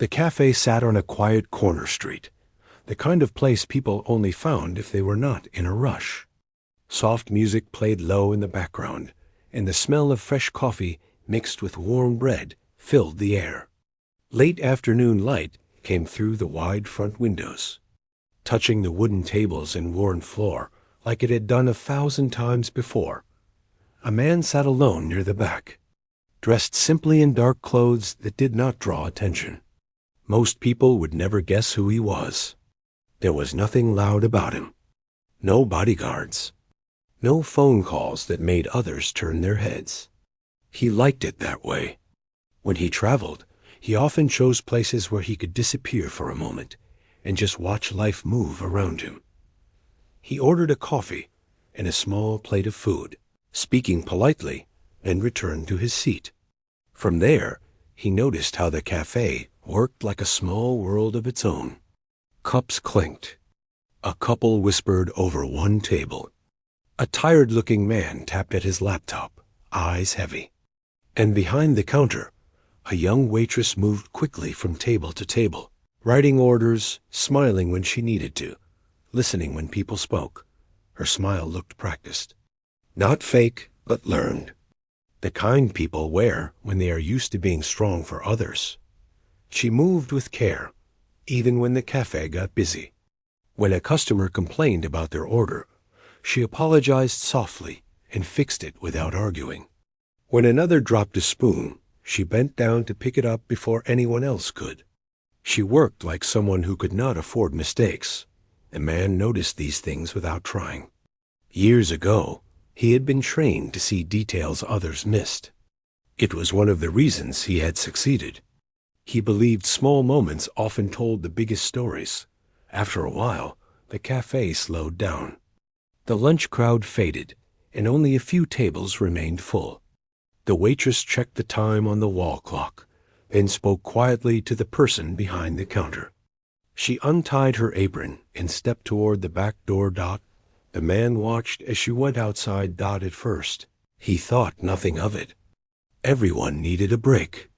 The cafe sat on a quiet corner street, the kind of place people only found if they were not in a rush. Soft music played low in the background, and the smell of fresh coffee mixed with warm bread filled the air. Late afternoon light came through the wide front windows, touching the wooden tables and worn floor like it had done 1,000 times before. A man sat alone near the back, dressed simply in dark clothes that did not draw attention. Most people would never guess who he was. There was nothing loud about him. No bodyguards. No phone calls that made others turn their heads. He liked it that way. When he traveled, he often chose places where he could disappear for a moment and just watch life move around him. He ordered a coffee and a small plate of food, speaking politely, and returned to his seat. From there, he noticed how the cafe worked like a small world of its own. Cups clinked. A couple whispered over one table. A tired-looking man tapped at his laptop, eyes heavy. And behind the counter, a young waitress moved quickly from table to table, writing orders, smiling when she needed to, listening when people spoke. Her smile looked practiced. Not fake, but learned. The kind people wear when they are used to being strong for others. She moved with care, even when the cafe got busy. When a customer complained about their order, she apologized softly and fixed it without arguing. When another dropped a spoon, she bent down to pick it up before anyone else could. She worked like someone who could not afford mistakes. The man noticed these things without trying. Years ago, he had been trained to see details others missed. It was one of the reasons he had succeeded. He believed small moments often told the biggest stories. After a while, the cafe slowed down. The lunch crowd faded, and only a few tables remained full. The waitress checked the time on the wall clock, then spoke quietly to the person behind the counter. She untied her apron and stepped toward the back door. The man watched as she went outside. At first, he thought nothing of it. Everyone needed a break.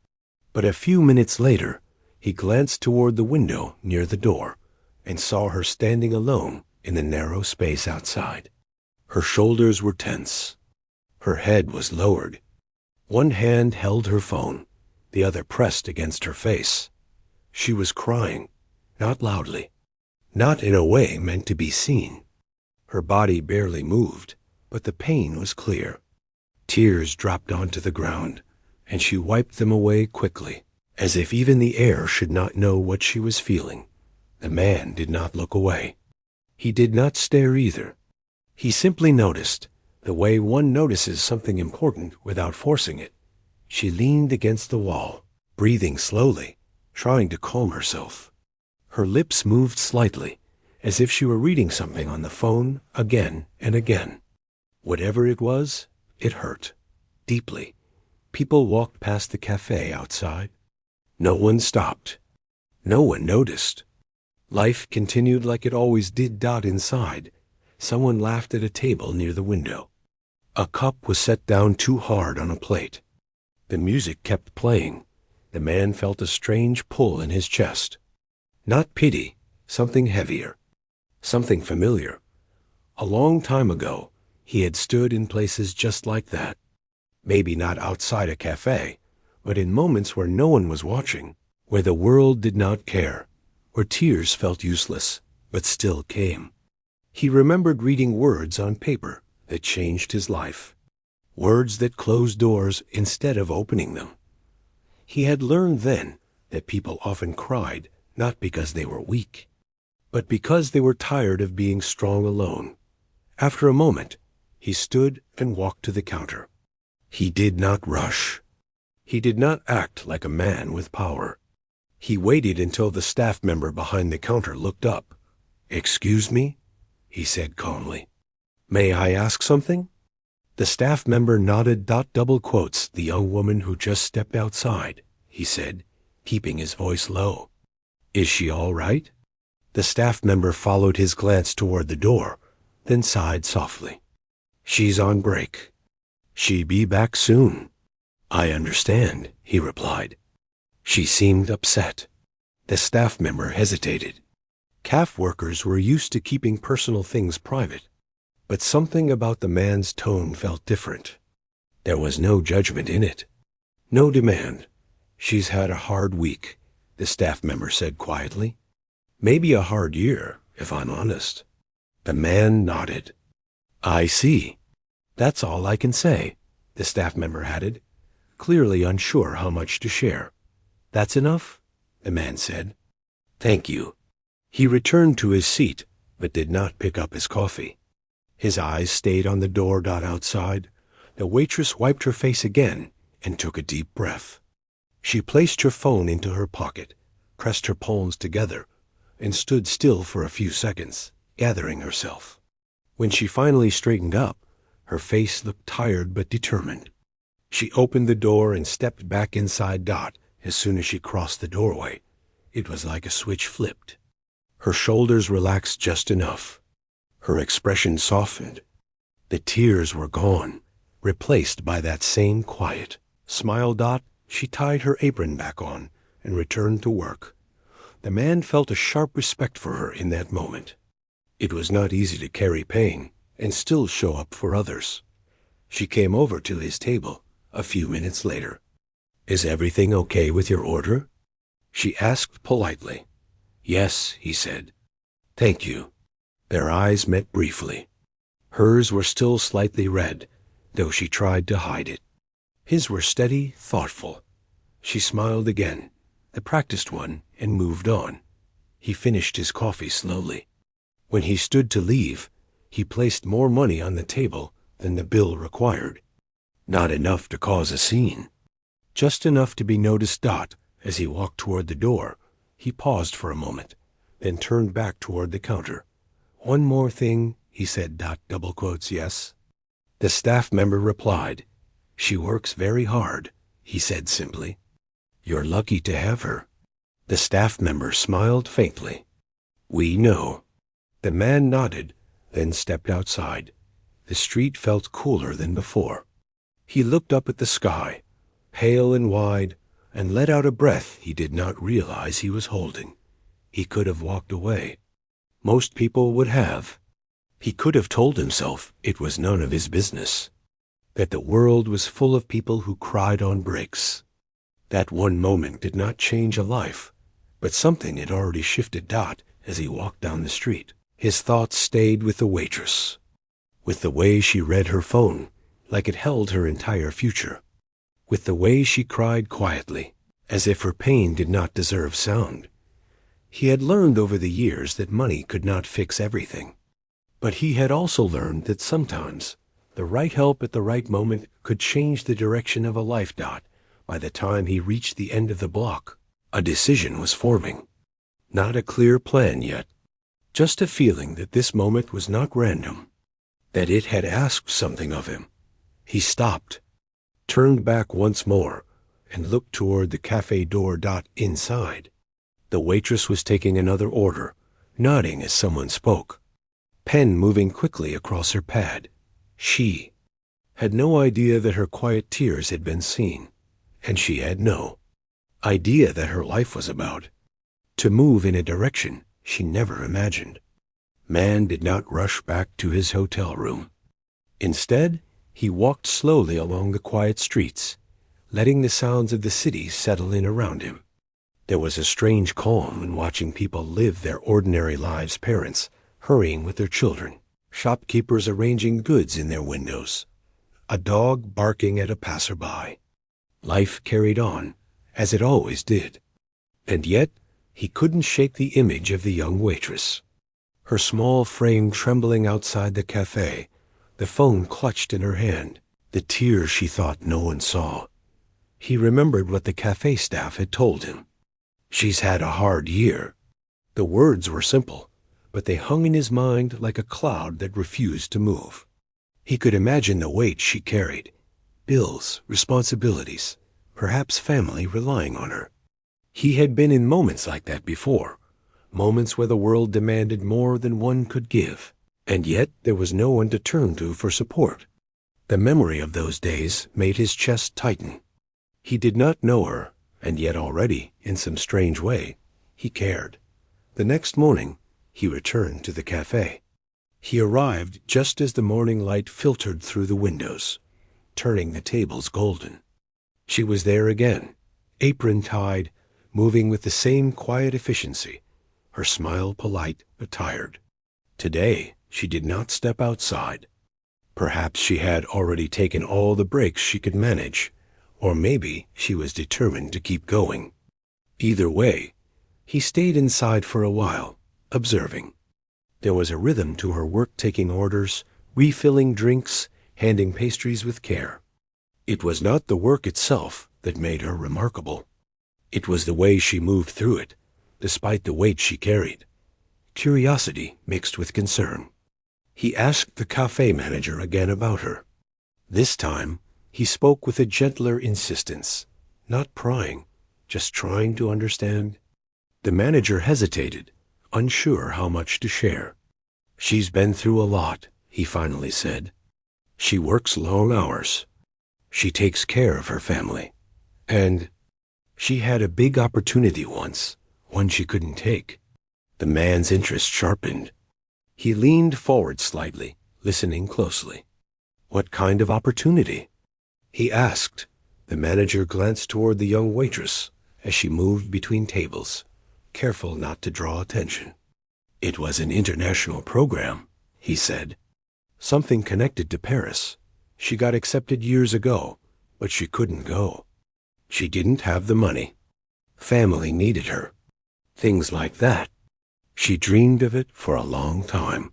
But a few minutes later, he glanced toward the window near the door and saw her standing alone in the narrow space outside. Her shoulders were tense. Her head was lowered. One hand held her phone, the other pressed against her face. She was crying, not loudly, not in a way meant to be seen. Her body barely moved, but the pain was clear. Tears dropped onto the ground, and she wiped them away quickly, as if even the air should not know what she was feeling. The man did not look away. He did not stare either. He simply noticed, the way one notices something important without forcing it. She leaned against the wall, breathing slowly, trying to calm herself. Her lips moved slightly, as if she were reading something on the phone again and again. Whatever it was, it hurt, deeply. People walked past the cafe outside. No one stopped. No one noticed. Life continued like it always did. Inside, someone laughed at a table near the window. A cup was set down too hard on a plate. The music kept playing. The man felt a strange pull in his chest. Not pity, something heavier, something familiar. A long time ago, he had stood in places just like that. Maybe not outside a cafe, but in moments where no one was watching, where the world did not care, where tears felt useless, but still came. He remembered reading words on paper that changed his life, words that closed doors instead of opening them. He had learned then that people often cried not because they were weak, but because they were tired of being strong alone. After a moment, he stood and walked to the counter. He did not rush. He did not act like a man with power. He waited until the staff member behind the counter looked up. "Excuse me?" he said calmly. "May I ask something?" The staff member nodded. Double quotes, "The young woman who just stepped outside," he said, keeping his voice low. "Is she all right?" The staff member followed his glance toward the door, then sighed softly. "She's on break. She be back soon." "I understand," he replied. She seemed upset. The staff member hesitated. Calf workers were used to keeping personal things private, but something about the man's tone felt different. There was no judgment in it, no demand. "She's had a hard week," the staff member said quietly. "Maybe a hard year, if I'm honest." The man nodded. "I see. That's all I can say," the staff member added, clearly unsure how much to share. "That's enough?" the man said. "Thank you." He returned to his seat, but did not pick up his coffee. His eyes stayed on the door outside. The waitress wiped her face again and took a deep breath. She placed her phone into her pocket, pressed her palms together, and stood still for a few seconds, gathering herself. When she finally straightened up, her face looked tired but determined. She opened the door and stepped back inside Dot as soon as she crossed the doorway. It was like a switch flipped. Her shoulders relaxed just enough. Her expression softened. The tears were gone, replaced by that same quiet. "Smile, Dot." She tied her apron back on and returned to work. The man felt a sharp respect for her in that moment. It was not easy to carry pain and still show up for others. She came over to his table a few minutes later. "Is everything okay with your order?" she asked politely. "Yes," he said. "Thank you." Their eyes met briefly. Hers were still slightly red, though she tried to hide it. His were steady, thoughtful. She smiled again, the practiced one, and moved on. He finished his coffee slowly. When he stood to leave, he placed more money on the table than the bill required. Not enough to cause a scene. Just enough to be noticed. Dot, as he walked toward the door, he paused for a moment, then turned back toward the counter. "One more thing," he said. Double quotes, "yes." The staff member replied. "She works very hard," he said simply. "You're lucky to have her." The staff member smiled faintly. "We know." The man nodded, then stepped outside. The street felt cooler than before. He looked up at the sky, pale and wide, and let out a breath he did not realize he was holding. He could have walked away. Most people would have. He could have told himself it was none of his business, that the world was full of people who cried on breaks. That one moment did not change a life, but something had already shifted. Dot, as he walked down the street, his thoughts stayed with the waitress, with the way she read her phone like it held her entire future, with the way she cried quietly, as if her pain did not deserve sound. He had learned over the years that money could not fix everything, but he had also learned that sometimes the right help at the right moment could change the direction of a life. By the time he reached the end of the block, a decision was forming. Not a clear plan yet, just a feeling that this moment was not random, that it had asked something of him. He stopped, turned back once more, and looked toward the cafe door. Inside, the waitress was taking another order, nodding as someone spoke, pen moving quickly across her pad. She had no idea that her quiet tears had been seen, and she had no idea that her life was about to move in a direction she never imagined. Man did not rush back to his hotel room. Instead, he walked slowly along the quiet streets, letting the sounds of the city settle in around him. There was a strange calm in watching people live their ordinary lives. Parents hurrying with their children, shopkeepers arranging goods in their windows, a dog barking at a passerby. Life carried on, as it always did. And yet, he couldn't shake the image of the young waitress, her small frame trembling outside the cafe, the phone clutched in her hand, the tears she thought no one saw. He remembered what the cafe staff had told him. "She's had a hard year." The words were simple, but they hung in his mind like a cloud that refused to move. He could imagine the weight she carried, bills, responsibilities, perhaps family relying on her. He had been in moments like that before, moments where the world demanded more than one could give, and yet there was no one to turn to for support. The memory of those days made his chest tighten. He did not know her, and yet already, in some strange way, He cared. The next morning, he returned to the cafe. He arrived just as the morning light filtered through the windows, turning the tables golden. She was there again, apron tied, moving with the same quiet efficiency, her smile polite but tired. Today, she did not step outside. Perhaps she had already taken all the breaks she could manage, or maybe she was determined to keep going. Either way, he stayed inside for a while, observing. There was a rhythm to her work, taking orders, refilling drinks, handing pastries with care. It was not the work itself that made her remarkable. It was the way she moved through it, despite the weight she carried. Curiosity mixed with concern. He asked the cafe manager again about her. This time, he spoke with a gentler insistence, not prying, just trying to understand. The manager hesitated, unsure how much to share. "She's been through a lot," he finally said. "She works long hours. She takes care of her family. And she had a big opportunity once, one she couldn't take." The man's interest sharpened. He leaned forward slightly, listening closely. "What kind of opportunity?" he asked. The manager glanced toward the young waitress as she moved between tables, careful not to draw attention. "It was an international program," he said. "Something connected to Paris. She got accepted years ago, but she couldn't go. She didn't have the money. Family needed her. Things like that. She dreamed of it for a long time."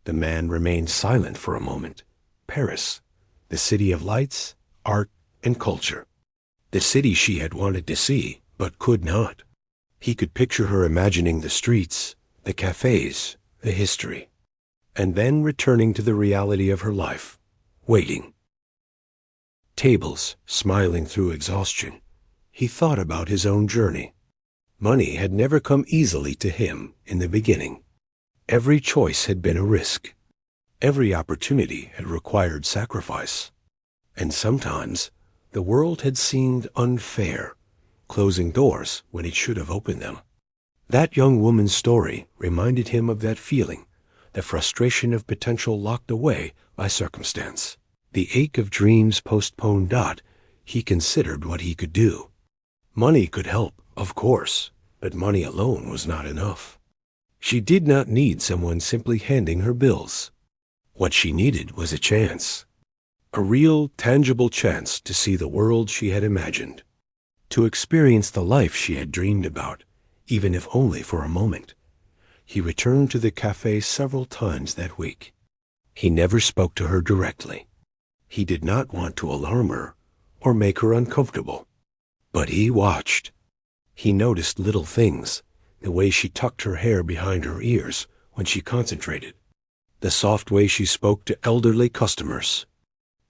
The man remained silent for a moment. Paris, the city of lights, art, and culture. The city she had wanted to see, but could not. He could picture her imagining the streets, the cafes, the history, and then returning to the reality of her life, waiting. Tables, smiling through exhaustion. He thought about his own journey. Money had never come easily to him in the beginning. Every choice had been a risk. Every opportunity had required sacrifice. And sometimes the world had seemed unfair, closing doors when it should have opened them. That young woman's story reminded him of that feeling, the frustration of potential locked away by circumstance, the ache of dreams postponed. He considered what he could do. Money could help, of course, but money alone was not enough. She did not need someone simply handing her bills. What she needed was a chance. A real, tangible chance to see the world she had imagined, to experience the life she had dreamed about, even if only for a moment. He returned to the cafe several times that week. He never spoke to her directly. He did not want to alarm her or make her uncomfortable. But he watched. He noticed little things, the way she tucked her hair behind her ears when she concentrated, the soft way she spoke to elderly customers,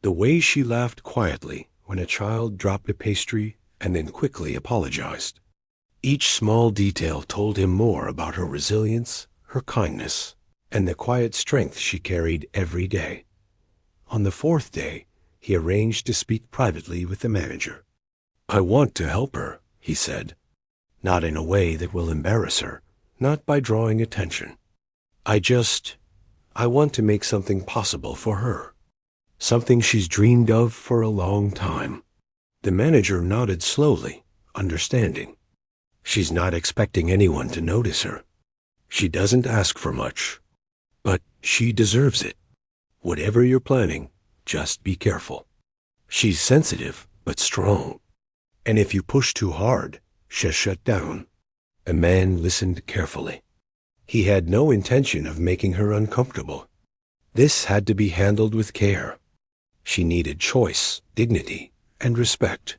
the way she laughed quietly when a child dropped a pastry and then quickly apologized. Each small detail told him more about her resilience, her kindness, and the quiet strength she carried every day. On the fourth day, he arranged to speak privately with the manager. "I want to help her," he said. "Not in a way that will embarrass her, not by drawing attention. I want to make something possible for her. Something she's dreamed of for a long time." The manager nodded slowly, understanding. "She's not expecting anyone to notice her. She doesn't ask for much. But she deserves it. Whatever you're planning, just be careful. She's sensitive, but strong. And if you push too hard, she'll shut down." The man listened carefully. He had no intention of making her uncomfortable. This had to be handled with care. She needed choice, dignity, and respect.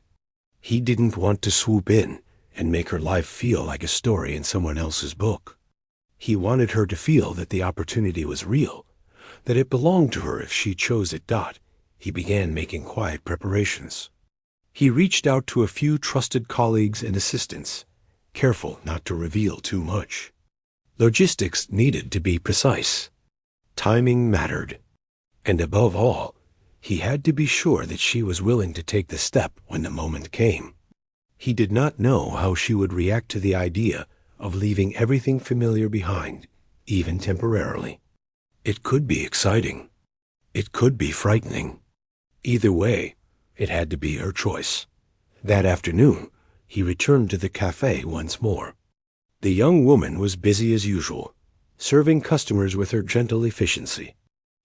He didn't want to swoop in and make her life feel like a story in someone else's book. He wanted her to feel that the opportunity was real, that it belonged to her if she chose it. He began making quiet preparations. He reached out to a few trusted colleagues and assistants, careful not to reveal too much. Logistics needed to be precise. Timing mattered. And above all, he had to be sure that she was willing to take the step when the moment came. He did not know how she would react to the idea of leaving everything familiar behind, even temporarily. It could be exciting. It could be frightening. Either way, it had to be her choice. That afternoon, he returned to the cafe once more. The young woman was busy as usual, serving customers with her gentle efficiency.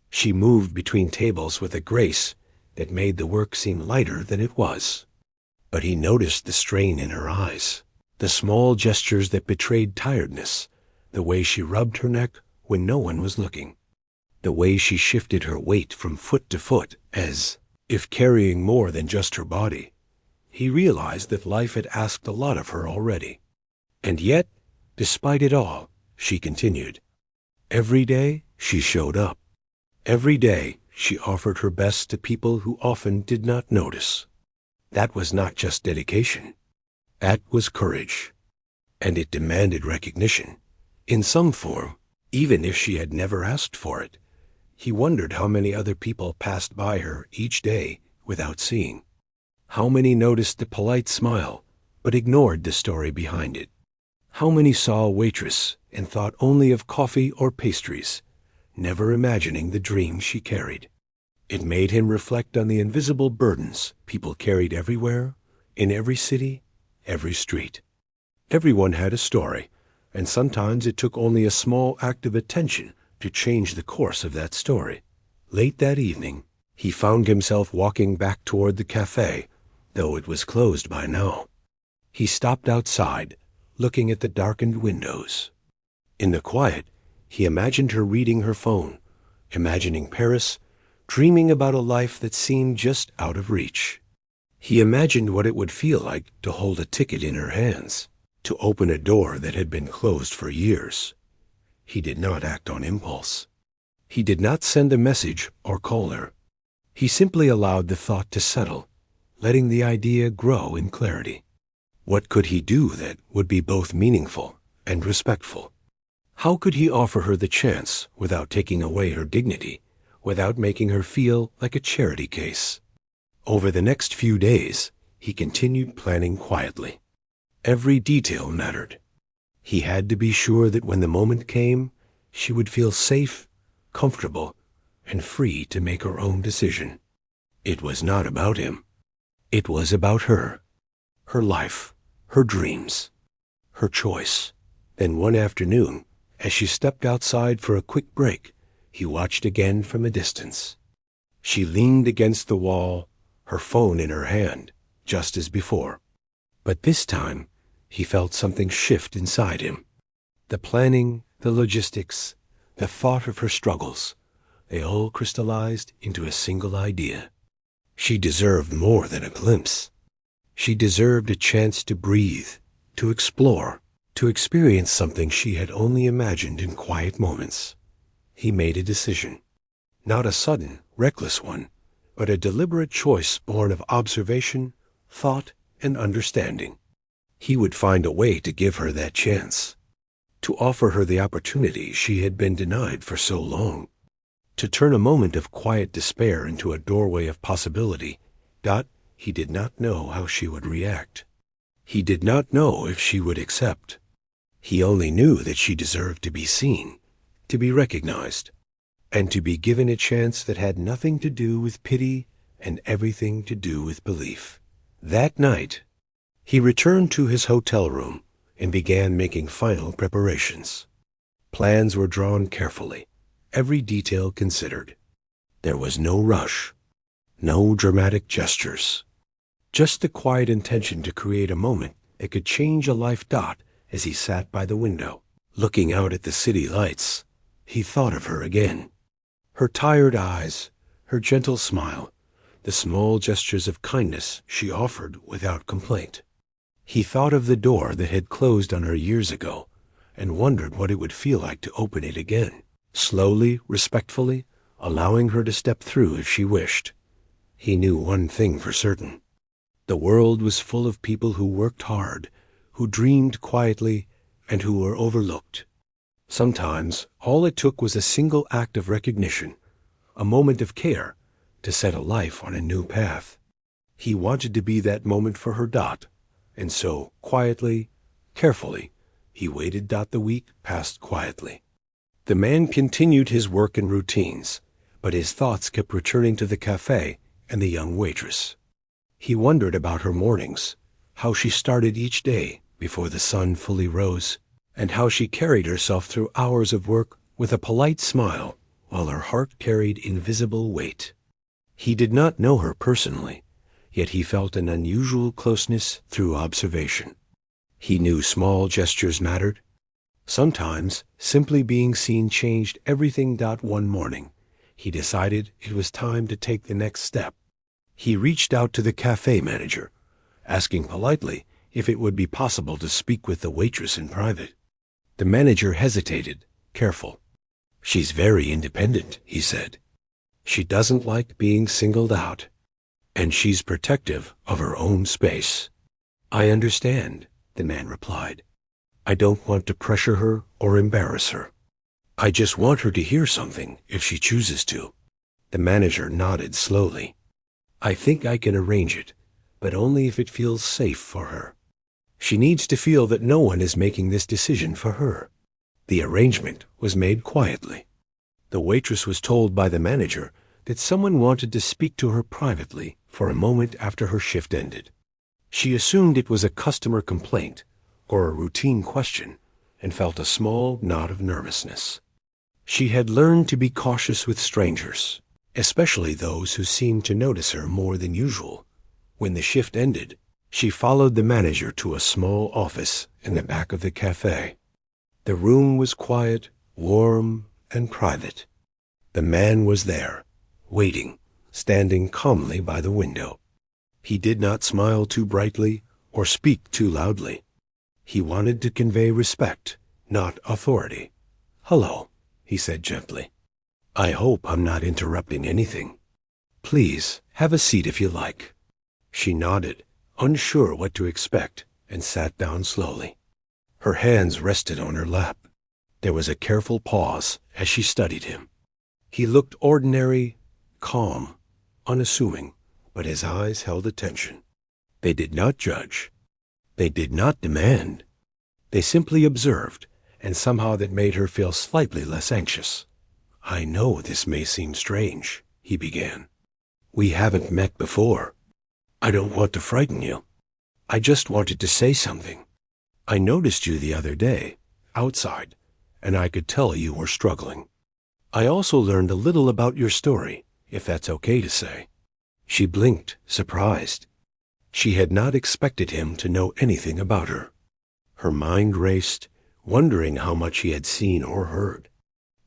She moved between tables with a grace that made the work seem lighter than it was. But he noticed the strain in her eyes, the small gestures that betrayed tiredness, the way she rubbed her neck when no one was looking, the way she shifted her weight from foot to foot as if carrying more than just her body. He realized that life had asked a lot of her already. And yet, despite it all, she continued. Every day, she showed up. Every day, she offered her best to people who often did not notice. That was not just dedication. That was courage. And it demanded recognition, in some form, even if she had never asked for it. He wondered how many other people passed by her each day without seeing. How many noticed the polite smile, but ignored the story behind it? How many saw a waitress and thought only of coffee or pastries, never imagining the dream she carried? It made him reflect on the invisible burdens people carried everywhere, in every city, every street. Everyone had a story, and sometimes it took only a small act of attention to change the course of that story. Late that evening, he found himself walking back toward the cafe, though it was closed by now. He stopped outside, looking at the darkened windows. In the quiet, he imagined her reading her phone, imagining Paris, dreaming about a life that seemed just out of reach. He imagined what it would feel like to hold a ticket in her hands, to open a door that had been closed for years. He did not act on impulse. He did not send a message or call her. He simply allowed the thought to settle, letting the idea grow in clarity. What could he do that would be both meaningful and respectful? How could he offer her the chance without taking away her dignity, without making her feel like a charity case? Over the next few days, he continued planning quietly. Every detail mattered. He had to be sure that when the moment came, she would feel safe, comfortable, and free to make her own decision. It was not about him. It was about her, her life, her dreams, her choice. Then one afternoon, as she stepped outside for a quick break, he watched again from a distance. She leaned against the wall, her phone in her hand, just as before. But this time, he felt something shift inside him. The planning, the logistics, the thought of her struggles, they all crystallized into a single idea. She deserved more than a glimpse. She deserved a chance to breathe, to explore, to experience something she had only imagined in quiet moments. He made a decision. Not a sudden, reckless one, but a deliberate choice born of observation, thought, and understanding. He would find a way to give her that chance, to offer her the opportunity she had been denied for so long, to turn a moment of quiet despair into a doorway of possibility. He did not know how she would react. He did not know if she would accept. He only knew that she deserved to be seen, to be recognized, and to be given a chance that had nothing to do with pity and everything to do with belief. That night, he returned to his hotel room and began making final preparations. Plans were drawn carefully, every detail considered. There was no rush, no dramatic gestures, just the quiet intention to create a moment that could change a life. As he sat by the window, looking out at the city lights, he thought of her again. Her tired eyes, her gentle smile, the small gestures of kindness she offered without complaint. He thought of the door that had closed on her years ago and wondered what it would feel like to open it again, slowly, respectfully, allowing her to step through if she wished. He knew one thing for certain. The world was full of people who worked hard, who dreamed quietly, and who were overlooked. Sometimes all it took was a single act of recognition, a moment of care, to set a life on a new path. He wanted to be that moment for her. And so, quietly, carefully, He waited. The week passed quietly. The man continued his work and routines, but his thoughts kept returning to the cafe and the young waitress. He wondered about her mornings, how she started each day before the sun fully rose, and how she carried herself through hours of work with a polite smile while her heart carried invisible weight. He did not know her personally, yet he felt an unusual closeness through observation. He knew small gestures mattered. Sometimes simply being seen changed everything. One morning, he decided it was time to take the next step. He reached out to the cafe manager, asking politely if it would be possible to speak with the waitress in private. The manager hesitated, careful. "She's very independent," he said. "She doesn't like being singled out, and she's protective of her own space." "I understand," the man replied. "I don't want to pressure her or embarrass her. I just want her to hear something if she chooses to." The manager nodded slowly. "I think I can arrange it, but only if it feels safe for her. She needs to feel that no one is making this decision for her." The arrangement was made quietly. The waitress was told by the manager that someone wanted to speak to her privately for a moment after her shift ended. She assumed it was a customer complaint or a routine question and felt a small knot of nervousness. She had learned to be cautious with strangers, especially those who seemed to notice her more than usual. When the shift ended, she followed the manager to a small office in the back of the cafe. The room was quiet, warm, and private. The man was there, waiting, standing calmly by the window. He did not smile too brightly or speak too loudly. He wanted to convey respect, not authority. "Hello," he said gently. "I hope I'm not interrupting anything. Please, have a seat if you like." She nodded, unsure what to expect, and sat down slowly. Her hands rested on her lap. There was a careful pause as she studied him. He looked ordinary, calm, unassuming, but his eyes held attention. They did not judge. They did not demand. They simply observed, and somehow that made her feel slightly less anxious. "I know this may seem strange," he began. "We haven't met before. I don't want to frighten you. I just wanted to say something. I noticed you the other day, outside, and I could tell you were struggling. I also learned a little about your story, if that's okay to say." She blinked, surprised. She had not expected him to know anything about her. Her mind raced, wondering how much he had seen or heard.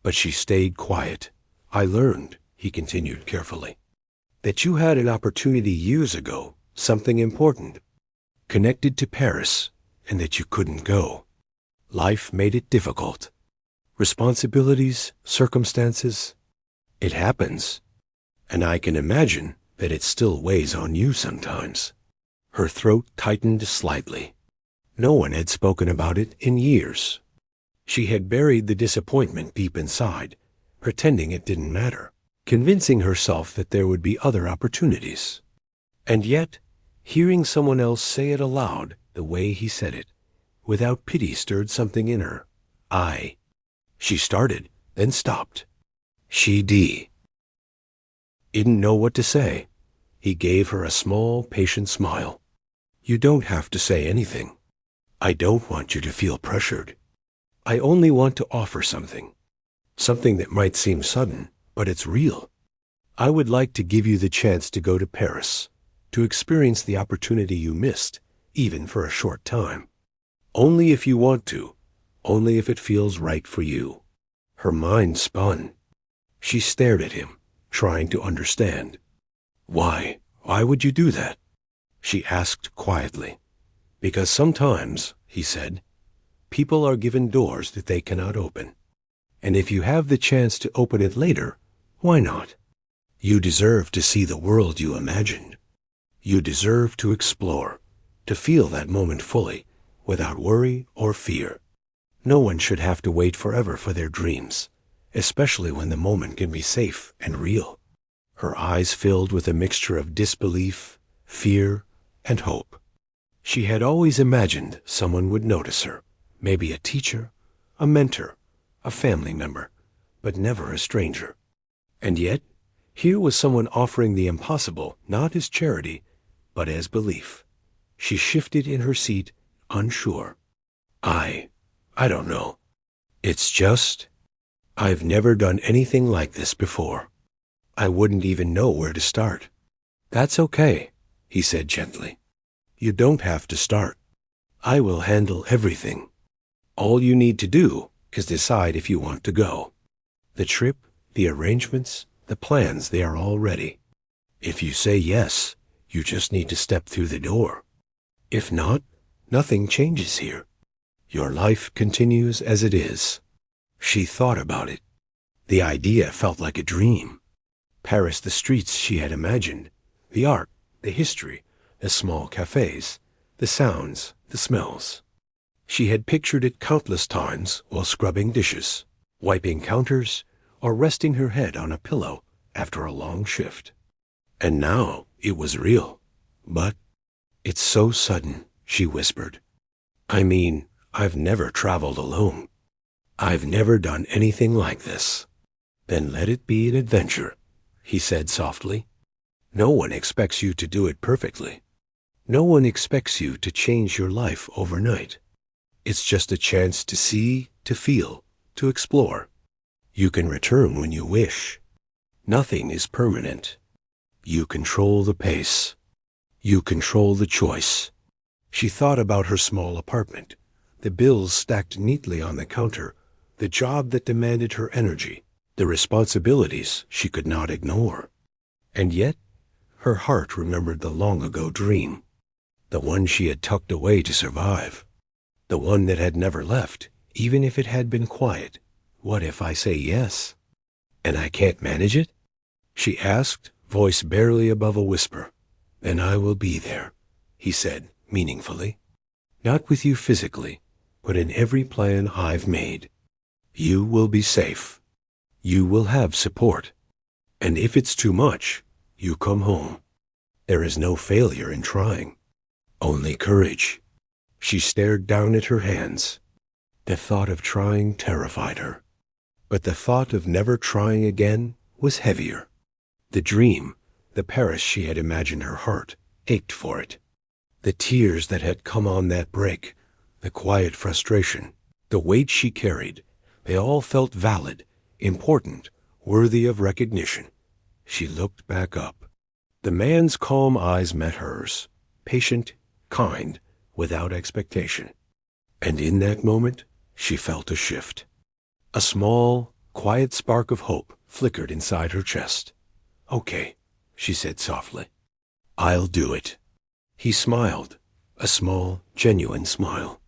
But she stayed quiet. "I learned," he continued carefully, "that you had an opportunity years ago, something important, connected to Paris, and that you couldn't go. Life made it difficult. Responsibilities, circumstances. It happens. And I can imagine that it still weighs on you sometimes." Her throat tightened slightly. No one had spoken about it in years. She had buried the disappointment deep inside, pretending it didn't matter, convincing herself that there would be other opportunities. And yet, hearing someone else say it aloud the way he said it, without pity, stirred something in her. She started, then stopped. She didn't know what to say. He gave her a small, patient smile. "You don't have to say anything. I don't want you to feel pressured. I only want to offer something that might seem sudden, but it's real. I would like to give you the chance to go to Paris, to experience the opportunity you missed, even for a short time. Only if you want to, only if it feels right for you." Her mind spun. She stared at him, trying to understand. Why would you do that?" she asked quietly. "Because sometimes," he said, "people are given doors that they cannot open. And if you have the chance to open it later, why not? You deserve to see the world you imagined. You deserve to explore, to feel that moment fully, without worry or fear. No one should have to wait forever for their dreams, especially when the moment can be safe and real." Her eyes filled with a mixture of disbelief, fear, and hope. She had always imagined someone would notice her, Maybe a teacher, a mentor, a family member, but never a stranger. And yet, here was someone offering the impossible, not as charity, but as belief. She shifted in her seat, unsure. I don't know. It's just, I've never done anything like this before. I wouldn't even know where to start. That's okay, he said gently. You don't have to start. I will handle everything. All you need to do is decide if you want to go. The trip, the arrangements, the plans, they are all ready. If you say yes, you just need to step through the door. If not, nothing changes here. Your life continues as it is. She thought about it. The idea felt like a dream. Paris, the streets she had imagined, the art, the history, the small cafes, the sounds, the smells. She had pictured it countless times while scrubbing dishes, wiping counters, or resting her head on a pillow after a long shift. And now it was real. But it's so sudden, she whispered. I mean, I've never traveled alone. I've never done anything like this. Then let it be an adventure, he said softly. No one expects you to do it perfectly. No one expects you to change your life overnight. It's just a chance to see, to feel, to explore. You can return when you wish. Nothing is permanent. You control the pace. You control the choice. She thought about her small apartment, the bills stacked neatly on the counter, the job that demanded her energy, the responsibilities she could not ignore. And yet, her heart remembered the long-ago dream, the one she had tucked away to survive, the one that had never left, even if it had been quiet. What if I say yes? And I can't manage it? She asked, voice barely above a whisper. Then I will be there, he said meaningfully. Not with you physically, but in every plan I've made. You will be safe. You will have support. And if it's too much, you come home. There is no failure in trying, only courage. She stared down at her hands. The thought of trying terrified her. But the thought of never trying again was heavier. The dream, the Paris she had imagined, her heart ached for it. The tears that had come on that break, the quiet frustration, the weight she carried, they all felt valid, important, worthy of recognition. She looked back up. The man's calm eyes met hers, patient, kind, without expectation. And in that moment, she felt a shift. A small, quiet spark of hope flickered inside her chest. Okay, she said softly. I'll do it. He smiled, a small, genuine smile.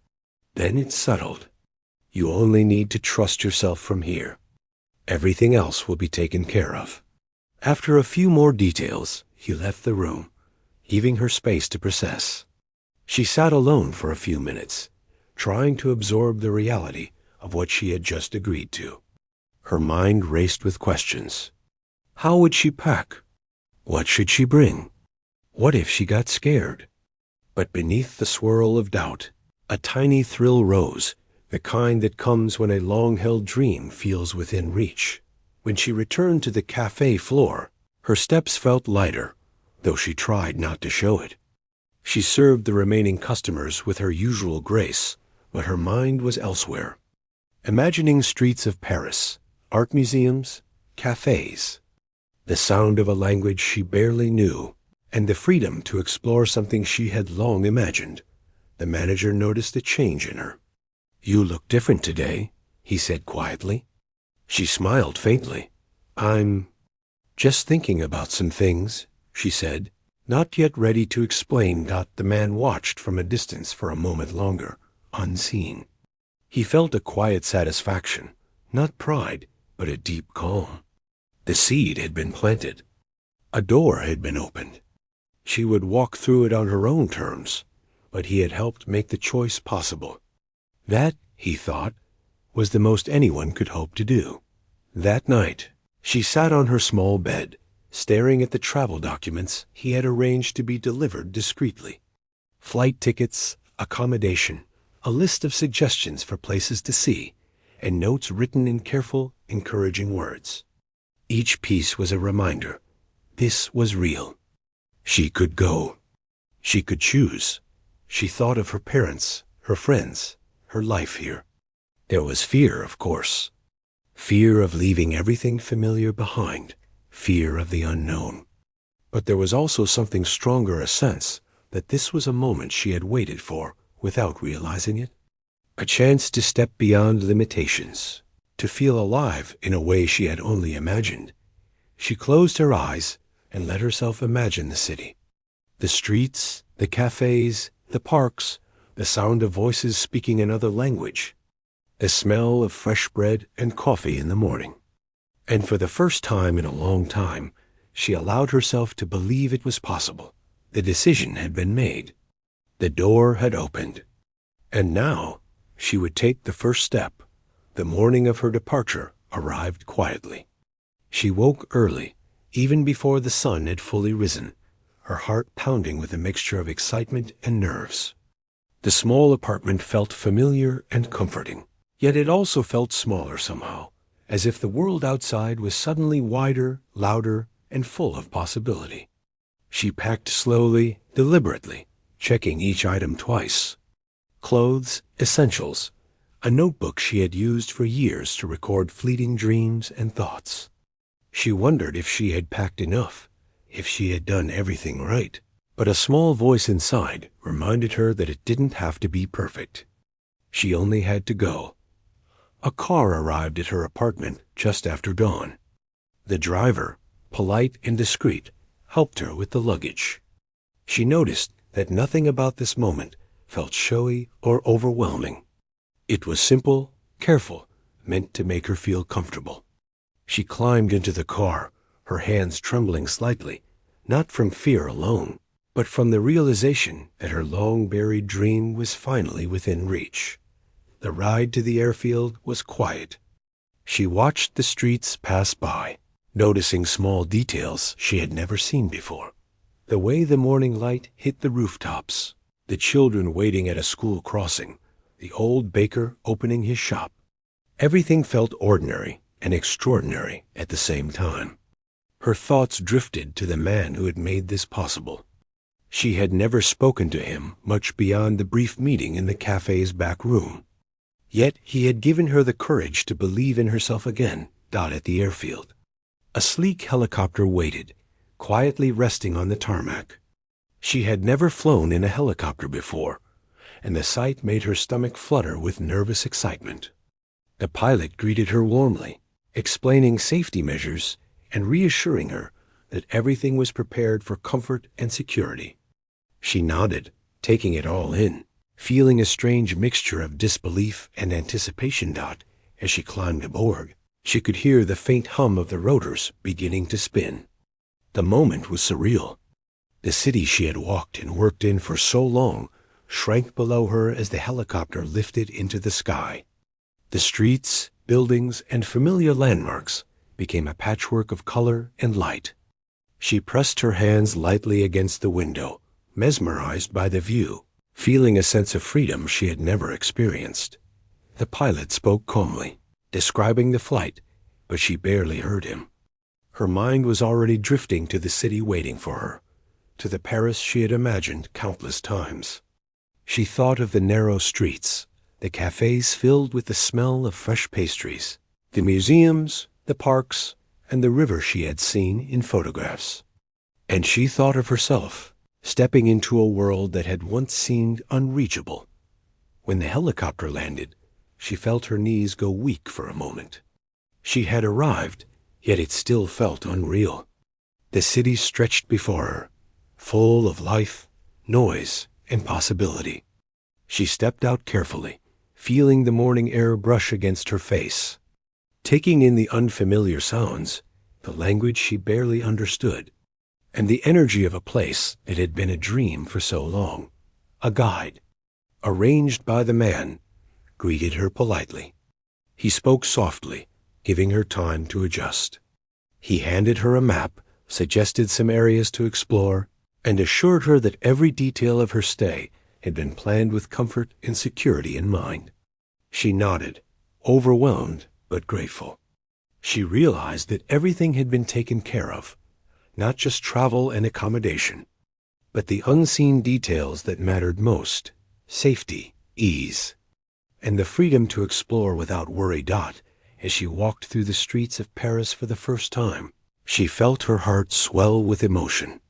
Then it settled. You only need to trust yourself from here. Everything else will be taken care of. After a few more details, he left the room, giving her space to process. She sat alone for a few minutes, trying to absorb the reality of what she had just agreed to. Her mind raced with questions. How would she pack? What should she bring? What if she got scared? But beneath the swirl of doubt, a tiny thrill rose, the kind that comes when a long-held dream feels within reach. When she returned to the cafe floor, her steps felt lighter, though she tried not to show it. She served the remaining customers with her usual grace, but her mind was elsewhere, imagining streets of Paris, art museums, cafes, the sound of a language she barely knew, and the freedom to explore something she had long imagined. The manager noticed a change in her. You look different today, he said quietly. She smiled faintly. I'm just thinking about some things, she said, not yet ready to explain. The man watched from a distance for a moment longer, unseen. He felt a quiet satisfaction, not pride, but a deep calm. The seed had been planted. A door had been opened. She would walk through it on her own terms, but he had helped make the choice possible. That, he thought, was the most anyone could hope to do. That night, she sat on her small bed, staring at the travel documents he had arranged to be delivered discreetly. Flight tickets, accommodation, a list of suggestions for places to see, and notes written in careful, encouraging words. Each piece was a reminder. This was real. She could go. She could choose. She thought of her parents, her friends, her life here. There was fear, of course. Fear of leaving everything familiar behind. Fear of the unknown. But there was also something stronger, a sense that this was a moment she had waited for without realizing it. A chance to step beyond limitations, to feel alive in a way she had only imagined. She closed her eyes and let herself imagine the city. The streets, the cafes, the parks, the sound of voices speaking another language, the smell of fresh bread and coffee in the morning. And for the first time in a long time, she allowed herself to believe it was possible. The decision had been made. The door had opened. And now she would take the first step. The morning of her departure arrived quietly. She woke early, even before the sun had fully risen, her heart pounding with a mixture of excitement and nerves. The small apartment felt familiar and comforting, yet it also felt smaller somehow, as if the world outside was suddenly wider, louder, and full of possibility. She packed slowly, deliberately, checking each item twice. Clothes, essentials, a notebook she had used for years to record fleeting dreams and thoughts. She wondered if she had packed enough, if she had done everything right. But a small voice inside reminded her that it didn't have to be perfect. She only had to go. A car arrived at her apartment just after dawn. The driver, polite and discreet, helped her with the luggage. She noticed that nothing about this moment felt showy or overwhelming. It was simple, careful, meant to make her feel comfortable. She climbed into the car, her hands trembling slightly, not from fear alone, but from the realization that her long-buried dream was finally within reach. The ride to the airfield was quiet. She watched the streets pass by, noticing small details she had never seen before. The way the morning light hit the rooftops, the children waiting at a school crossing, the old baker opening his shop. Everything felt ordinary and extraordinary at the same time. Her thoughts drifted to the man who had made this possible. She had never spoken to him much beyond the brief meeting in the cafe's back room. Yet he had given her the courage to believe in herself again, at the airfield. A sleek helicopter waited, quietly resting on the tarmac. She had never flown in a helicopter before, and the sight made her stomach flutter with nervous excitement. The pilot greeted her warmly, explaining safety measures and reassuring her that everything was prepared for comfort and security. She nodded, taking it all in, feeling a strange mixture of disbelief and anticipation. As she climbed aboard, she could hear the faint hum of the rotors beginning to spin. The moment was surreal. The city she had walked and worked in for so long shrank below her as the helicopter lifted into the sky. The streets, buildings, and familiar landmarks became a patchwork of color and light. She pressed her hands lightly against the window, mesmerized by the view, feeling a sense of freedom she had never experienced. The pilot spoke calmly, describing the flight, but she barely heard him. Her mind was already drifting to the city waiting for her, to the Paris she had imagined countless times. She thought of the narrow streets, the cafes filled with the smell of fresh pastries, the museums, the parks, and the river she had seen in photographs. And she thought of herself, stepping into a world that had once seemed unreachable. When the helicopter landed, she felt her knees go weak for a moment. She had arrived, yet it still felt unreal. The city stretched before her, full of life, noise, and possibility. She stepped out carefully, feeling the morning air brush against her face, taking in the unfamiliar sounds, the language she barely understood, and the energy of a place that had been a dream for so long. A guide, arranged by the man, greeted her politely. He spoke softly, giving her time to adjust. He handed her a map, suggested some areas to explore, and assured her that every detail of her stay had been planned with comfort and security in mind. She nodded, overwhelmed but grateful. She realized that everything had been taken care of, not just travel and accommodation, but the unseen details that mattered most: safety, ease, and the freedom to explore without worry. As she walked through the streets of Paris for the first time, she felt her heart swell with emotion.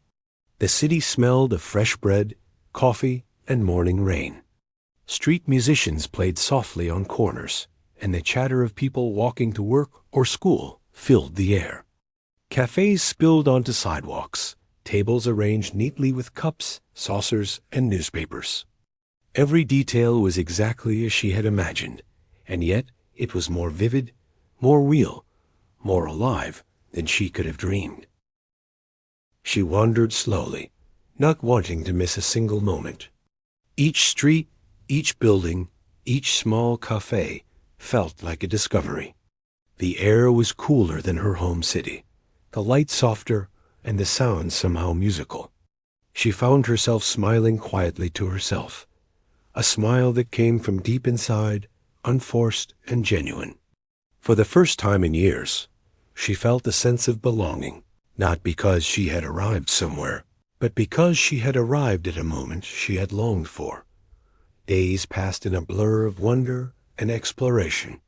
The city smelled of fresh bread, coffee, and morning rain. Street musicians played softly on corners, and the chatter of people walking to work or school filled the air. Cafes spilled onto sidewalks, tables arranged neatly with cups, saucers, and newspapers. Every detail was exactly as she had imagined, and yet it was more vivid, more real, more alive than she could have dreamed. She wandered slowly, not wanting to miss a single moment. Each street, each building, each small cafe felt like a discovery. The air was cooler than her home city, the light softer, and the sound somehow musical. She found herself smiling quietly to herself, a smile that came from deep inside, unforced and genuine. For the first time in years, she felt a sense of belonging, not because she had arrived somewhere, but because she had arrived at a moment she had longed for. Days passed in a blur of wonder and exploration.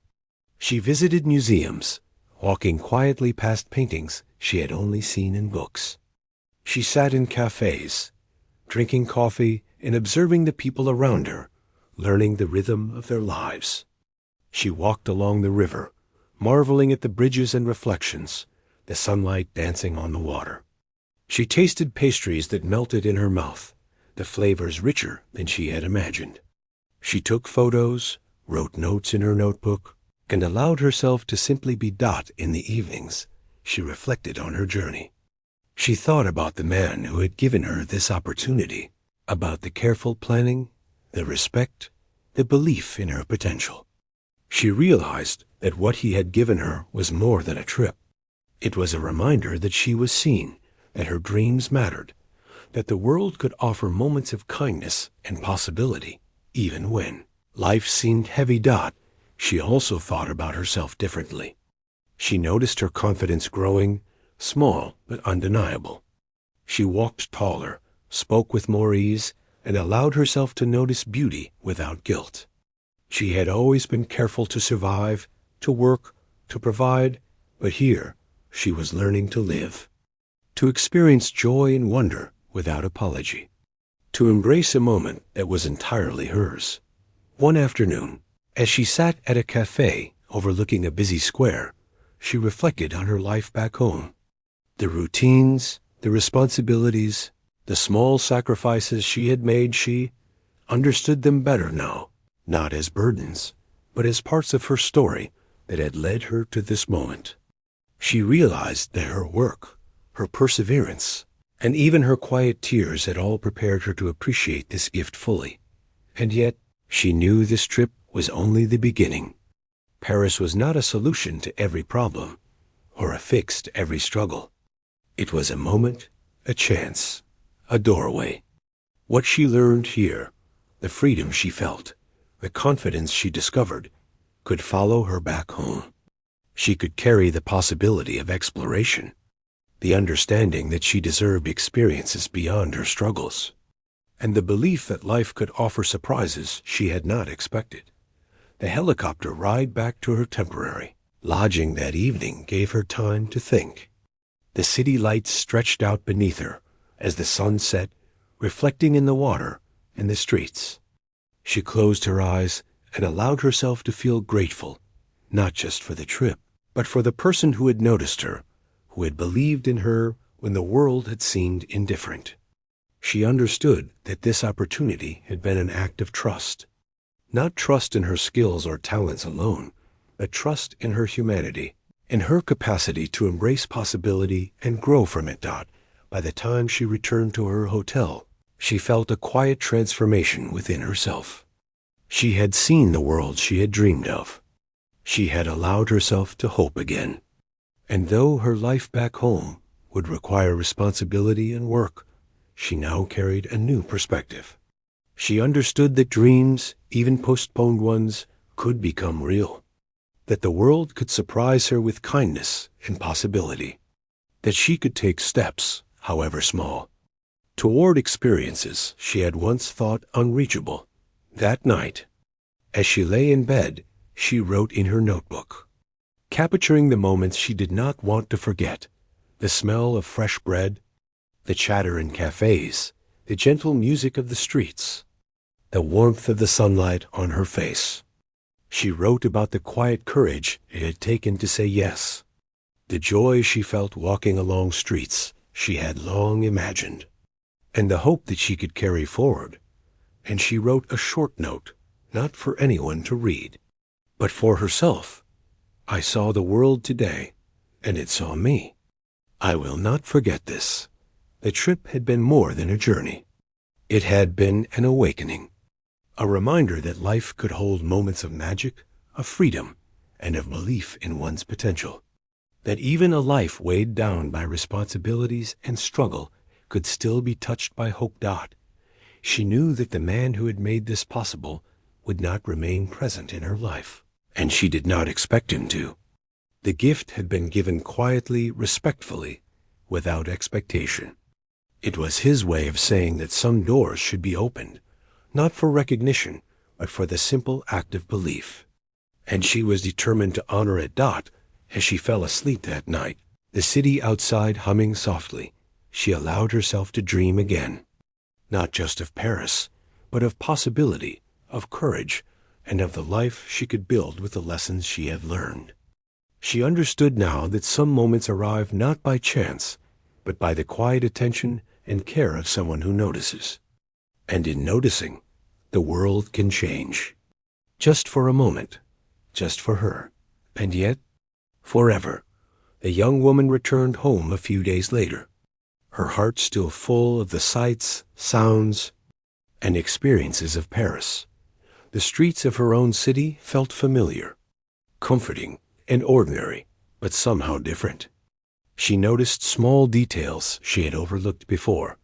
She visited museums, walking quietly past paintings she had only seen in books. She sat in cafes, drinking coffee and observing the people around her, learning the rhythm of their lives. She walked along the river, marveling at the bridges and reflections, the sunlight dancing on the water. She tasted pastries that melted in her mouth, the flavors richer than she had imagined. She took photos, wrote notes in her notebook, and allowed herself to simply be in the evenings. She reflected on her journey. She thought about the man who had given her this opportunity, about the careful planning, the respect, the belief in her potential. She realized that what he had given her was more than a trip. It was a reminder that she was seen, that her dreams mattered, that the world could offer moments of kindness and possibility, even when life seemed heavy. She also thought about herself differently. She noticed her confidence growing, small but undeniable. She walked taller, spoke with more ease, and allowed herself to notice beauty without guilt. She had always been careful to survive, to work, to provide, but here she was learning to live, to experience joy and wonder without apology, to embrace a moment that was entirely hers. One afternoon, as she sat at a cafe overlooking a busy square, she reflected on her life back home. The routines, the responsibilities, the small sacrifices she had made, she understood them better now, not as burdens, but as parts of her story that had led her to this moment. She realized that her work, her perseverance, and even her quiet tears had all prepared her to appreciate this gift fully. And yet, she knew this trip was only the beginning. Paris was not a solution to every problem, or a fix to every struggle. It was a moment, a chance, a doorway. What she learned here, the freedom she felt, the confidence she discovered, could follow her back home. She could carry the possibility of exploration, the understanding that she deserved experiences beyond her struggles, and the belief that life could offer surprises she had not expected. The helicopter ride back to her temporary lodging that evening gave her time to think. The city lights stretched out beneath her as the sun set, reflecting in the water and the streets. She closed her eyes and allowed herself to feel grateful, not just for the trip, but for the person who had noticed her, who had believed in her when the world had seemed indifferent. She understood that this opportunity had been an act of trust, not trust in her skills or talents alone, but trust in her humanity, in her capacity to embrace possibility and grow from it. By the time she returned to her hotel, she felt a quiet transformation within herself. She had seen the world she had dreamed of. She had allowed herself to hope again. And though her life back home would require responsibility and work, she now carried a new perspective. She understood that dreams, even postponed ones, could become real. That the world could surprise her with kindness and possibility. That she could take steps, however small, toward experiences she had once thought unreachable. That night, as she lay in bed, she wrote in her notebook, capturing the moments she did not want to forget, the smell of fresh bread, the chatter in cafes, the gentle music of the streets, the warmth of the sunlight on her face. She wrote about the quiet courage it had taken to say yes, the joy she felt walking along streets she had long imagined, and the hope that she could carry forward. And she wrote a short note, not for anyone to read, but for herself. I saw the world today, and it saw me. I will not forget this. The trip had been more than a journey. It had been an awakening, a reminder that life could hold moments of magic, of freedom, and of belief in one's potential. That even a life weighed down by responsibilities and struggle could still be touched by hope. She knew that the man who had made this possible would not remain present in her life, and she did not expect him to. The gift had been given quietly, respectfully, without expectation. It was his way of saying that some doors should be opened, not for recognition, but for the simple act of belief. And she was determined to honor it. As she fell asleep that night, the city outside humming softly, she allowed herself to dream again, not just of Paris, but of possibility, of courage, and of the life she could build with the lessons she had learned. She understood now that some moments arrive not by chance, but by the quiet attention and care of someone who notices. And in noticing, the world can change. Just for a moment, just for her, and yet, forever. The young woman returned home a few days later, her heart still full of the sights, sounds, and experiences of Paris. The streets of her own city felt familiar, comforting, and ordinary, but somehow different. She noticed small details she had overlooked before,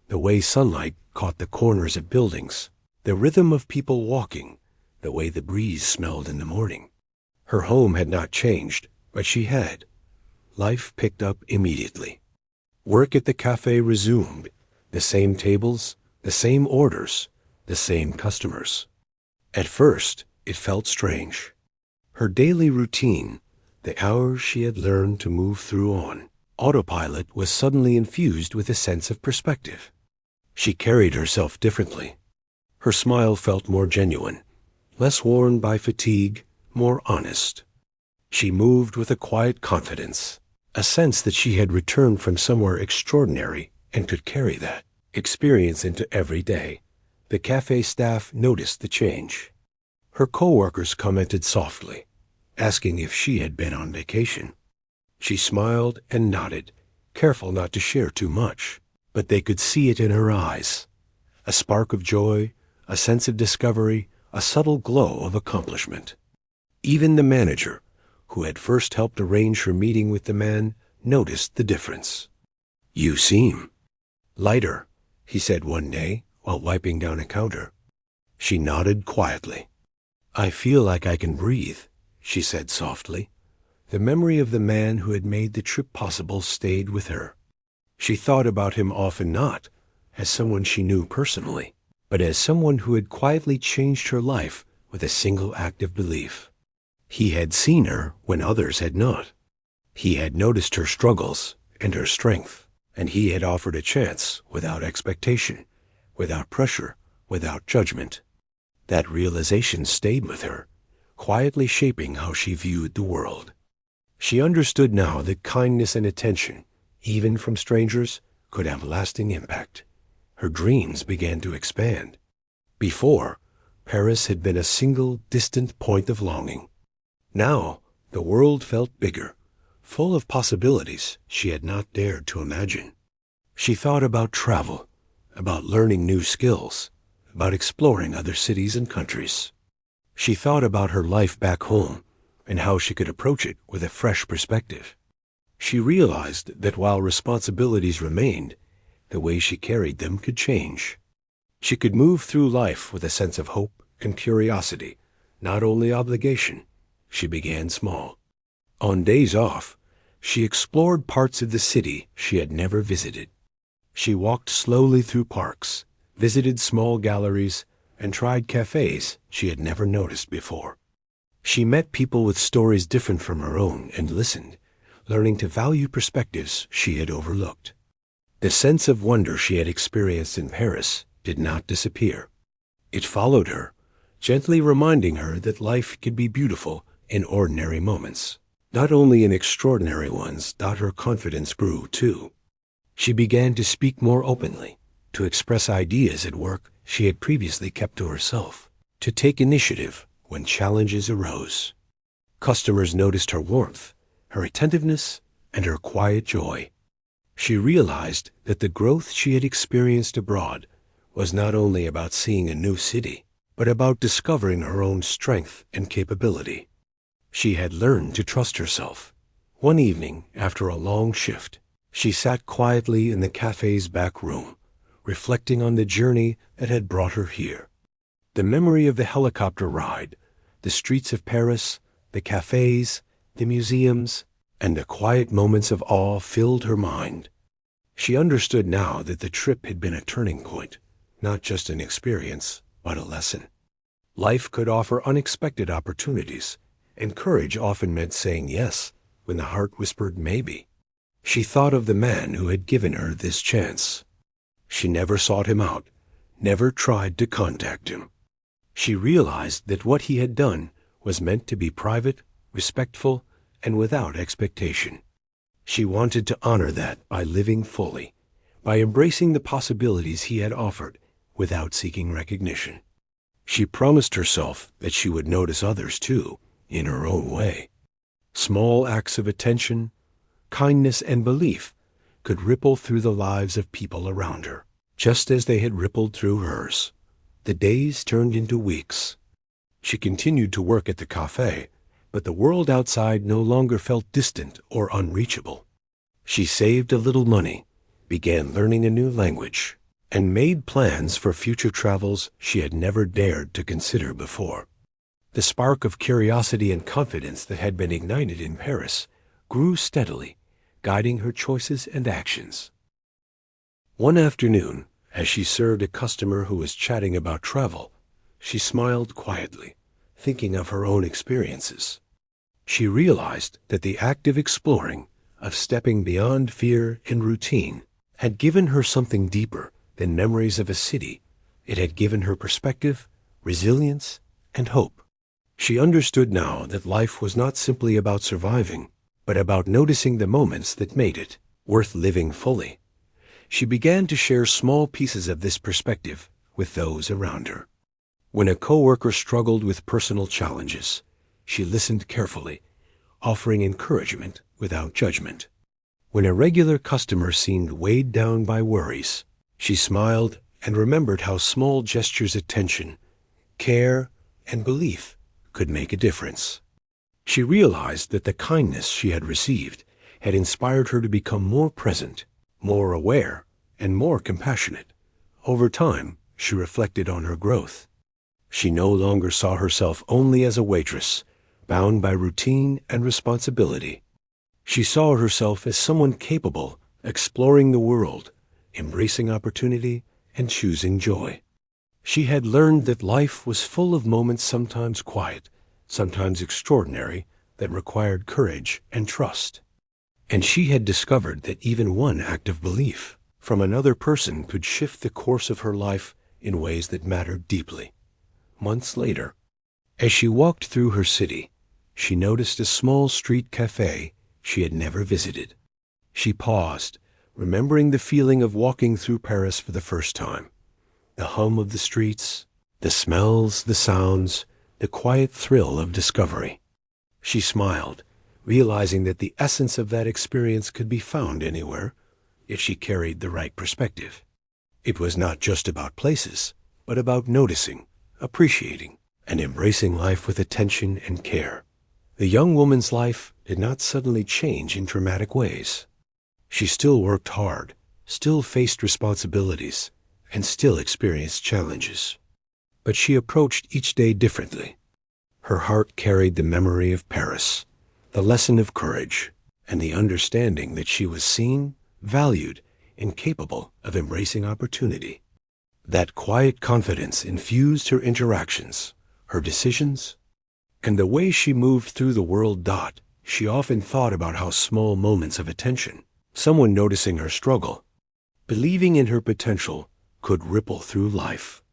the way sunlight caught the corners of buildings, the rhythm of people walking, the way the breeze smelled in the morning. Her home had not changed, but she had. Life picked up immediately. Work at the cafe resumed, the same tables, the same orders, the same customers. At first, it felt strange. Her daily routine, the hours she had learned to move through on autopilot, was suddenly infused with a sense of perspective. She carried herself differently. Her smile felt more genuine, less worn by fatigue, more honest. She moved with a quiet confidence, a sense that she had returned from somewhere extraordinary and could carry that experience into every day. The cafe staff noticed the change. Her co-workers commented softly, asking if she had been on vacation. She smiled and nodded, careful not to share too much, but they could see it in her eyes. A spark of joy, a sense of discovery, a subtle glow of accomplishment. Even the manager, who had first helped arrange her meeting with the man, noticed the difference. "You seem lighter," he said one day while wiping down a counter. She nodded quietly. "I feel like I can breathe," she said softly. The memory of the man who had made the trip possible stayed with her. She thought about him often, not as someone she knew personally, but as someone who had quietly changed her life with a single act of belief. He had seen her when others had not. He had noticed her struggles and her strength, and he had offered a chance without expectation, without pressure, without judgment. That realization stayed with her, quietly shaping how she viewed the world. She understood now that kindness and attention, even from strangers, could have lasting impact. Her dreams began to expand. Before, Paris had been a single, distant point of longing. Now, the world felt bigger, full of possibilities she had not dared to imagine. She thought about travel, about learning new skills, about exploring other cities and countries. She thought about her life back home and how she could approach it with a fresh perspective. She realized that while responsibilities remained, the way she carried them could change. She could move through life with a sense of hope and curiosity, not only obligation. She began small. On days off, she explored parts of the city she had never visited. She walked slowly through parks, visited small galleries, and tried cafes she had never noticed before. She met people with stories different from her own and listened, learning to value perspectives she had overlooked. The sense of wonder she had experienced in Paris did not disappear. It followed her, gently reminding her that life could be beautiful in ordinary moments. Not only in extraordinary ones, her confidence grew, too. She began to speak more openly, to express ideas at work she had previously kept to herself, to take initiative when challenges arose. Customers noticed her warmth, her attentiveness, and her quiet joy. She realized that the growth she had experienced abroad was not only about seeing a new city, but about discovering her own strength and capability. She had learned to trust herself. One evening, after a long shift, she sat quietly in the cafe's back room, reflecting on the journey that had brought her here. The memory of the helicopter ride, the streets of Paris, the cafes, the museums, and the quiet moments of awe filled her mind. She understood now that the trip had been a turning point, not just an experience, but a lesson. Life could offer unexpected opportunities, and courage often meant saying yes when the heart whispered maybe. She thought of the man who had given her this chance. She never sought him out, never tried to contact him. She realized that what he had done was meant to be private, respectful, and without expectation. She wanted to honor that by living fully, by embracing the possibilities he had offered without seeking recognition. She promised herself that she would notice others too, in her own way. Small acts of attention, kindness, and belief could ripple through the lives of people around her, just as they had rippled through hers. The days turned into weeks. She continued to work at the cafe, but the world outside no longer felt distant or unreachable. She saved a little money, began learning a new language, and made plans for future travels she had never dared to consider before. The spark of curiosity and confidence that had been ignited in Paris grew steadily, guiding her choices and actions. One afternoon, as she served a customer who was chatting about travel, she smiled quietly, thinking of her own experiences. She realized that the act of exploring, of stepping beyond fear and routine, had given her something deeper than memories of a city. It had given her perspective, resilience, and hope. She understood now that life was not simply about surviving, but about noticing the moments that made it worth living fully. She began to share small pieces of this perspective with those around her. When a coworker struggled with personal challenges, she listened carefully, offering encouragement without judgment. When a regular customer seemed weighed down by worries, she smiled and remembered how small gestures of attention, care, and belief could make a difference. She realized that the kindness she had received had inspired her to become more present, more aware, and more compassionate. Over time, she reflected on her growth. She no longer saw herself only as a waitress, bound by routine and responsibility. She saw herself as someone capable, exploring the world, embracing opportunity, and choosing joy. She had learned that life was full of moments sometimes quiet, sometimes extraordinary, that required courage and trust. And she had discovered that even one act of belief from another person could shift the course of her life in ways that mattered deeply. Months later, as she walked through her city, she noticed a small street cafe she had never visited. She paused, remembering the feeling of walking through Paris for the first time. The hum of the streets, the smells, the sounds, the quiet thrill of discovery. She smiled, realizing that the essence of that experience could be found anywhere if she carried the right perspective. It was not just about places, but about noticing, appreciating, and embracing life with attention and care. The young woman's life did not suddenly change in dramatic ways. She still worked hard, still faced responsibilities, and still experienced challenges. But she approached each day differently. Her heart carried the memory of Paris, the lesson of courage, and the understanding that she was seen, valued, and capable of embracing opportunity. That quiet confidence infused her interactions, her decisions, and the way she moved through the world. She often thought about how small moments of attention, someone noticing her struggle, believing in her potential, could ripple through life.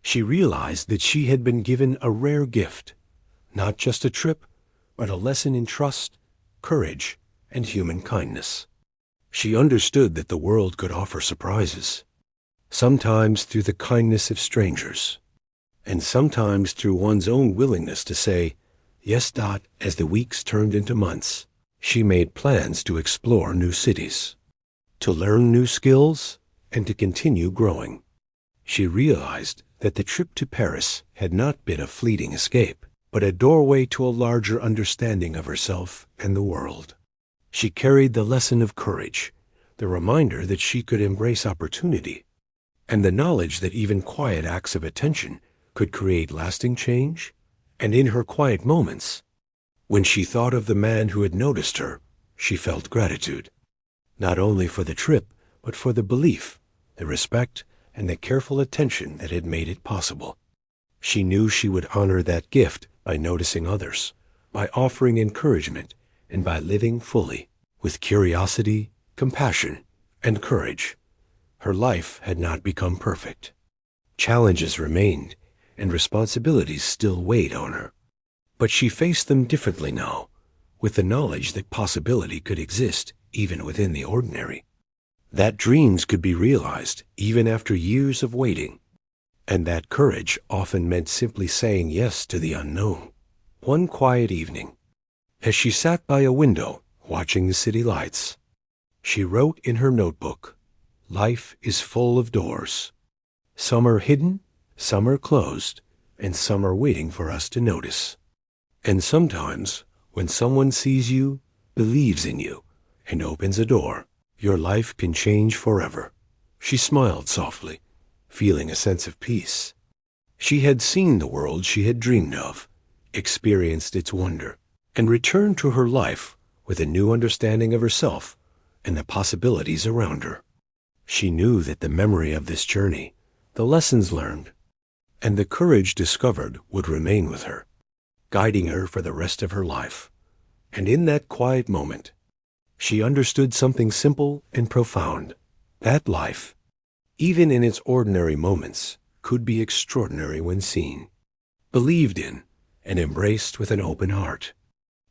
She realized that she had been given a rare gift, not just a trip, but a lesson in trust, courage, and human kindness. She understood that the world could offer surprises, sometimes through the kindness of strangers, and sometimes through one's own willingness to say, yes. As the weeks turned into months, she made plans to explore new cities, to learn new skills, and to continue growing. She realized that the trip to Paris had not been a fleeting escape, but a doorway to a larger understanding of herself and the world. She carried the lesson of courage, the reminder that she could embrace opportunity, and the knowledge that even quiet acts of attention could create lasting change. And in her quiet moments, when she thought of the man who had noticed her, she felt gratitude, not only for the trip, but for the belief, the respect, and the careful attention that had made it possible. She knew she would honor that gift by noticing others, by offering encouragement, and by living fully, with curiosity, compassion, and courage. Her life had not become perfect. Challenges remained, and responsibilities still weighed on her. But she faced them differently now, with the knowledge that possibility could exist even within the ordinary, that dreams could be realized even after years of waiting, and that courage often meant simply saying yes to the unknown. One quiet evening, as she sat by a window watching the city lights, she wrote in her notebook, "Life is full of doors. Some are hidden, some are closed, and some are waiting for us to notice. And sometimes, when someone sees you, believes in you, and opens a door, your life can change forever." She smiled softly, feeling a sense of peace. She had seen the world she had dreamed of, experienced its wonder, and returned to her life with a new understanding of herself and the possibilities around her. She knew that the memory of this journey, the lessons learned, and the courage discovered would remain with her, guiding her for the rest of her life. And in that quiet moment, she understood something simple and profound, that life, even in its ordinary moments, could be extraordinary when seen, believed in, and embraced with an open heart.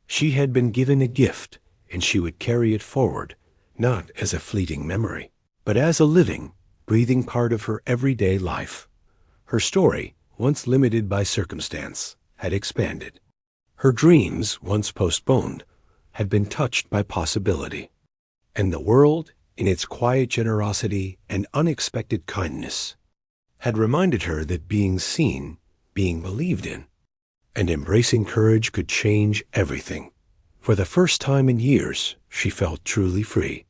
She had been given a gift, and she would carry it forward, not as a fleeting memory, but as a living, breathing part of her everyday life. Her story, once limited by circumstance, had expanded. Her dreams, once postponed, had been touched by possibility. And the world, in its quiet generosity and unexpected kindness, had reminded her that being seen, being believed in, and embracing courage could change everything. For the first time in years, she felt truly free.